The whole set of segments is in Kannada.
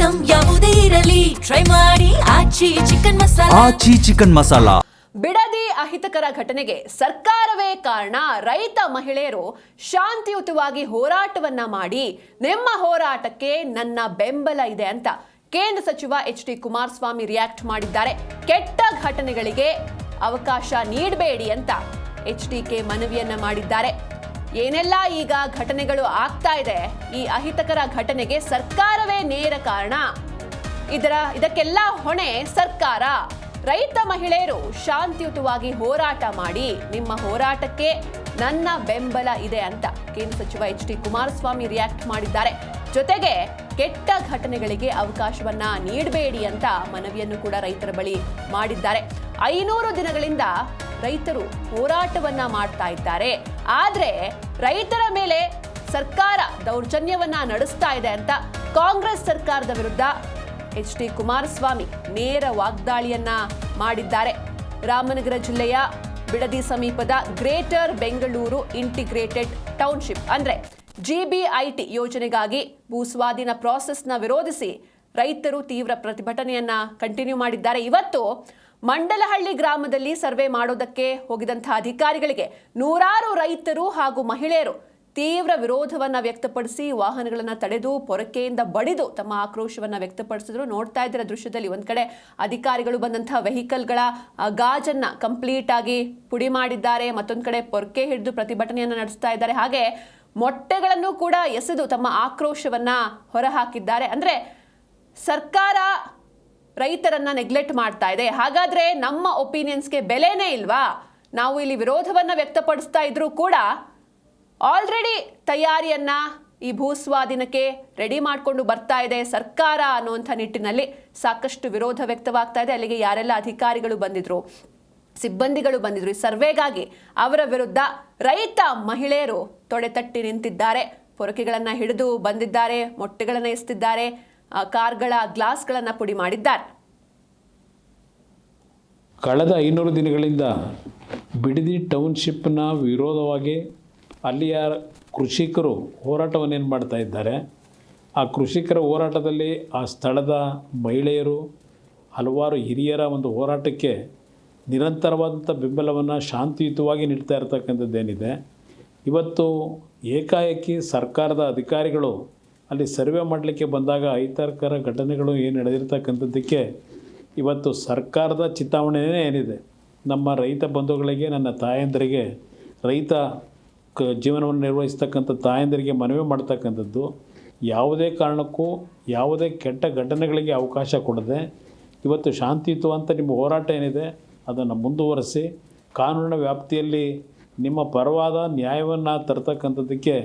ಐಟಂ ಯಾವುದೇ ಇರಲಿ ಟ್ರೈ ಮಾಡಿ ಆಚಿ ಚಿಕನ್ ಮಸಾಲಾ. ಆಚಿ ಚಿಕನ್ ಮಸಾಲಾ. ಬಿಡದಿ ಅಹಿತಕರ ಘಟನೆಗೆ ಸರ್ಕಾರವೇ ಕಾರಣ. ರೈತ ಮಹಿಳೆಯರು ಶಾಂತಿಯುತವಾಗಿ ಹೋರಾಟವನ್ನ ಮಾಡಿ ನಿಮ್ಮ ಹೋರಾಟಕ್ಕೆ ನನ್ನ ಬೆಂಬಲ ಇದೆ ಅಂತ ಕೇಂದ್ರ ಸಚಿವ ಎಚ್.ಡಿ. ಕುಮಾರಸ್ವಾಮಿ ರಿಯಾಕ್ಟ್ ಮಾಡಿದ್ದಾರೆ. ಕೆಟ್ಟ ಘಟನೆಗಳಿಗೆ ಅವಕಾಶ ನೀಡಬೇಡಿ ಅಂತ ಎಚ್.ಡಿ.ಕೆ ಮನವಿಯನ್ನ ಮಾಡಿದ್ದಾರೆ. ಏನೆಲ್ಲ ಈಗ ಘಟನೆಗಳು ಆಗ್ತಾ ಇದೆ, ಈ ಅಹಿತಕರ ಘಟನೆಗೆ ಸರ್ಕಾರವೇ ನೇರ ಕಾರಣ. ಇದಕ್ಕೆಲ್ಲ ಹೊಣೆ ಸರ್ಕಾರ. ರೈತ ಮಹಿಳೆಯರು ಶಾಂತಿಯುತವಾಗಿ ಹೋರಾಟ ಮಾಡಿ ನಿಮ್ಮ ಹೋರಾಟಕ್ಕೆ ನನ್ನ ಬೆಂಬಲ ಇದೆ ಅಂತ ಕೇಂದ್ರ ಸಚಿವ ಎಚ್.ಡಿ. ಕುಮಾರಸ್ವಾಮಿ ರಿಯಾಕ್ಟ್ ಮಾಡಿದ್ದಾರೆ. ಜೊತೆಗೆ ಕೆಟ್ಟ ಘಟನೆಗಳಿಗೆ ಅವಕಾಶವನ್ನ ನೀಡಬೇಡಿ ಅಂತ ಮನವಿಯನ್ನು ಕೂಡ ರೈತರ ಬಳಿ ಮಾಡಿದ್ದಾರೆ. 500 ದಿನಗಳಿಂದ ರೈತರು ಹೋರಾಟವನ್ನ ಮಾಡ್ತಾ ಇದ್ದಾರೆ. ಆದ್ರೆ ರೈತರ ಮೇಲೆ ಸರ್ಕಾರ ದೌರ್ಜನ್ಯವನ್ನ ನಡೆಸ್ತಾ ಇದೆ ಅಂತ ಕಾಂಗ್ರೆಸ್ ಸರ್ಕಾರದ ವಿರುದ್ಧ ಎಚ್.ಡಿ. ಕುಮಾರಸ್ವಾಮಿ ನೇರ ವಾಗ್ದಾಳಿಯನ್ನ ಮಾಡಿದ್ದಾರೆ. ರಾಮನಗರ ಜಿಲ್ಲೆಯ ಬಿಡದಿ ಸಮೀಪದ ಗ್ರೇಟರ್ ಬೆಂಗಳೂರು ಇಂಟಿಗ್ರೇಟೆಡ್ ಟೌನ್ಶಿಪ್ ಅಂದ್ರೆ GBIT ಯೋಜನೆಗಾಗಿ ಭೂಸ್ವಾಧೀನ ಪ್ರಾಸೆಸ್ನ ವಿರೋಧಿಸಿ ರೈತರು ತೀವ್ರ ಪ್ರತಿಭಟನೆಯನ್ನ ಕಂಟಿನ್ಯೂ ಮಾಡಿದ್ದಾರೆ. ಇವತ್ತು ಮಂಡಲಹಳ್ಳಿ ಗ್ರಾಮದಲ್ಲಿ ಸರ್ವೆ ಮಾಡೋದಕ್ಕೆ ಹೋಗಿದಂತಹ ಅಧಿಕಾರಿಗಳಿಗೆ ನೂರಾರು ರೈತರು ಹಾಗೂ ಮಹಿಳೆಯರು ತೀವ್ರ ವಿರೋಧವನ್ನ ವ್ಯಕ್ತಪಡಿಸಿ ವಾಹನಗಳನ್ನು ತಡೆದು ಪೊರಕೆಯಿಂದ ಬಡಿದು ತಮ್ಮ ಆಕ್ರೋಶವನ್ನ ವ್ಯಕ್ತಪಡಿಸಿದ್ರು. ನೋಡ್ತಾ ಇದ್ದೀರ ದೃಶ್ಯದಲ್ಲಿ ಒಂದ್ ಕಡೆ ಅಧಿಕಾರಿಗಳು ಬಂದಂತಹ ವೆಹಿಕಲ್ಗಳ ಗಾಜನ್ನ ಕಂಪ್ಲೀಟ್ ಆಗಿ ಪುಡಿ ಮಾಡಿದ್ದಾರೆ, ಮತ್ತೊಂದ್ ಕಡೆ ಪೊರಕೆ ಹಿಡಿದು ಪ್ರತಿಭಟನೆಯನ್ನ ನಡೆಸ್ತಾ ಇದ್ದಾರೆ. ಹಾಗೆ ಮೊಟ್ಟೆಗಳನ್ನು ಕೂಡ ಎಸೆದು ತಮ್ಮ ಆಕ್ರೋಶವನ್ನ ಹೊರಹಾಕಿದ್ದಾರೆ. ಅಂದ್ರೆ ಸರ್ಕಾರ ರೈತರನ್ನ ನೆಗ್ಲೆಕ್ಟ್ ಮಾಡ್ತಾ ಇದೆ. ಹಾಗಾದ್ರೆ ನಮ್ಮ ಒಪಿನಿಯನ್ಸ್ಗೆ ಬೆಲೆನೇ ಇಲ್ವಾ? ನಾವು ಇಲ್ಲಿ ವಿರೋಧವನ್ನ ವ್ಯಕ್ತಪಡಿಸ್ತಾ ಇದ್ರೂ ಕೂಡ ಆಲ್ರೆಡಿ ತಯಾರಿಯನ್ನ ಈ ಭೂಸ್ವಾಧೀನಕ್ಕೆ ರೆಡಿ ಮಾಡಿಕೊಂಡು ಬರ್ತಾ ಇದೆ ಸರ್ಕಾರ ಅನ್ನುವಂಥ ನಿಟ್ಟಿನಲ್ಲಿ ಸಾಕಷ್ಟು ವಿರೋಧ ವ್ಯಕ್ತವಾಗ್ತಾ ಇದೆ. ಅಲ್ಲಿಗೆ ಯಾರೆಲ್ಲ ಅಧಿಕಾರಿಗಳು ಬಂದಿದ್ರು, ಸಿಬ್ಬಂದಿಗಳು ಬಂದಿದ್ರು ಈ ಸರ್ವೆಗಾಗಿ, ಅವರ ವಿರುದ್ಧ ರೈತ ಮಹಿಳೆಯರು ತೊಡೆತಟ್ಟಿ ನಿಂತಿದ್ದಾರೆ. ಪೊರಕೆಗಳನ್ನ ಹಿಡಿದು ಬಂದಿದ್ದಾರೆ, ಮೊಟ್ಟೆಗಳನ್ನ ಎಸ್ತಿದ್ದಾರೆ, ಕಾರ್ಗಳ ಗ್ಲಾಸ್ಗಳನ್ನ ಪುಡಿ ಮಾಡಿದ್ದಾರೆ. ಕಳೆದ 500 ದಿನಗಳಿಂದ ಬಿಡದಿ ಟೌನ್ಶಿಪ್ನ ವಿರೋಧವಾಗಿ ಅಲ್ಲಿಯ ಕೃಷಿಕರು ಹೋರಾಟವನ್ನೇನು ಮಾಡ್ತಾ ಇದ್ದಾರೆ. ಆ ಕೃಷಿಕರ ಹೋರಾಟದಲ್ಲಿ ಆ ಸ್ಥಳದ ಮಹಿಳೆಯರು ಹಲವಾರು ಹಿರಿಯರ ಒಂದು ಹೋರಾಟಕ್ಕೆ ನಿರಂತರವಾದಂಥ ಬೆಂಬಲವನ್ನು ಶಾಂತಿಯುತವಾಗಿ ನೀಡ್ತಾ ಇರ್ತಕ್ಕಂಥದ್ದೇನಿದೆ. ಇವತ್ತು ಏಕಾಏಕಿ ಸರ್ಕಾರದ ಅಧಿಕಾರಿಗಳು ಅಲ್ಲಿ ಸರ್ವೆ ಮಾಡಲಿಕ್ಕೆ ಬಂದಾಗ ಅಹಿತಕರ ಘಟನೆಗಳು ಏನು ನಡೆದಿರ್ತಕ್ಕಂಥದ್ದಕ್ಕೆ ಇವತ್ತು ಸರ್ಕಾರದ ಚಿತಾವಣೆಯೇ ಏನಿದೆ. ನಮ್ಮ ರೈತ ಬಂಧುಗಳಿಗೆ, ನನ್ನ ತಾಯಂದರಿಗೆ, ರೈತ ಜೀವನವನ್ನು ನಿರ್ವಹಿಸ್ತಕ್ಕಂಥ ತಾಯಂದರಿಗೆ ಮನವಿ ಮಾಡ್ತಕ್ಕಂಥದ್ದು, ಯಾವುದೇ ಕಾರಣಕ್ಕೂ ಯಾವುದೇ ಕೆಟ್ಟ ಘಟನೆಗಳಿಗೆ ಅವಕಾಶ ಕೊಡದೆ ಇವತ್ತು ಶಾಂತಿಯುತವಂತ ನಿಮ್ಮ ಹೋರಾಟ ಏನಿದೆ ಅದನ್ನು ಮುಂದುವರಿಸಿ ಕಾನೂನಿನ ವ್ಯಾಪ್ತಿಯಲ್ಲಿ ನಿಮ್ಮ ಪರವಾದ ನ್ಯಾಯವನ್ನು ತರ್ತಕ್ಕಂಥದ್ದಕ್ಕೆ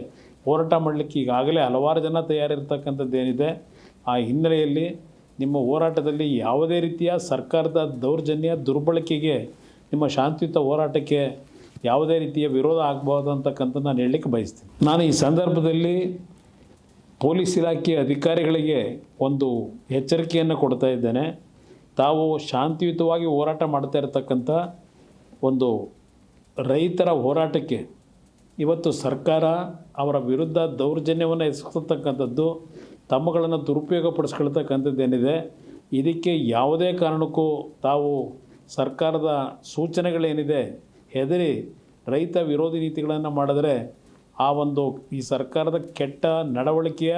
ಹೋರಾಟ ಮಾಡಲಿಕ್ಕೆ ಈಗಾಗಲೇ ಹಲವಾರು ಜನ ತಯಾರಿರ್ತಕ್ಕಂಥದ್ದೇನಿದೆ. ಆ ಹಿನ್ನೆಲೆಯಲ್ಲಿ ನಿಮ್ಮ ಹೋರಾಟದಲ್ಲಿ ಯಾವುದೇ ರೀತಿಯ ಸರ್ಕಾರದ ದೌರ್ಜನ್ಯ ದುರ್ಬಳಕೆಗೆ ನಿಮ್ಮ ಶಾಂತಿಯುತ ಹೋರಾಟಕ್ಕೆ ಯಾವುದೇ ರೀತಿಯ ವಿರೋಧ ಆಗಬಹುದು ಅಂತಕ್ಕಂಥ ನಾನು ಹೇಳಲಿಕ್ಕೆ ಬಯಸ್ತೀನಿ. ನಾನು ಈ ಸಂದರ್ಭದಲ್ಲಿ ಪೊಲೀಸ್ ಇಲಾಖೆ ಅಧಿಕಾರಿಗಳಿಗೆ ಒಂದು ಎಚ್ಚರಿಕೆಯನ್ನು ಕೊಡ್ತಾ ಇದ್ದೇನೆ. ತಾವು ಶಾಂತಿಯುತವಾಗಿ ಹೋರಾಟ ಮಾಡ್ತಾ ಇರತಕ್ಕಂಥ ಒಂದು ರೈತರ ಹೋರಾಟಕ್ಕೆ ಇವತ್ತು ಸರ್ಕಾರ ಅವರ ವಿರುದ್ಧ ದೌರ್ಜನ್ಯವನ್ನು ಎಸಗತಕ್ಕಂಥದ್ದು, ತಮ್ಮಗಳನ್ನು ದುರುಪಯೋಗಪಡಿಸ್ಕೊಳ್ತಕ್ಕಂಥದ್ದೇನಿದೆ, ಇದಕ್ಕೆ ಯಾವುದೇ ಕಾರಣಕ್ಕೂ ತಾವು ಸರ್ಕಾರದ ಸೂಚನೆಗಳೇನಿದೆ ಹೆದರಿ ರೈತ ವಿರೋಧಿ ನೀತಿಗಳನ್ನು ಮಾಡಿದರೆ ಆ ಒಂದು ಈ ಸರ್ಕಾರದ ಕೆಟ್ಟ ನಡವಳಿಕೆಯ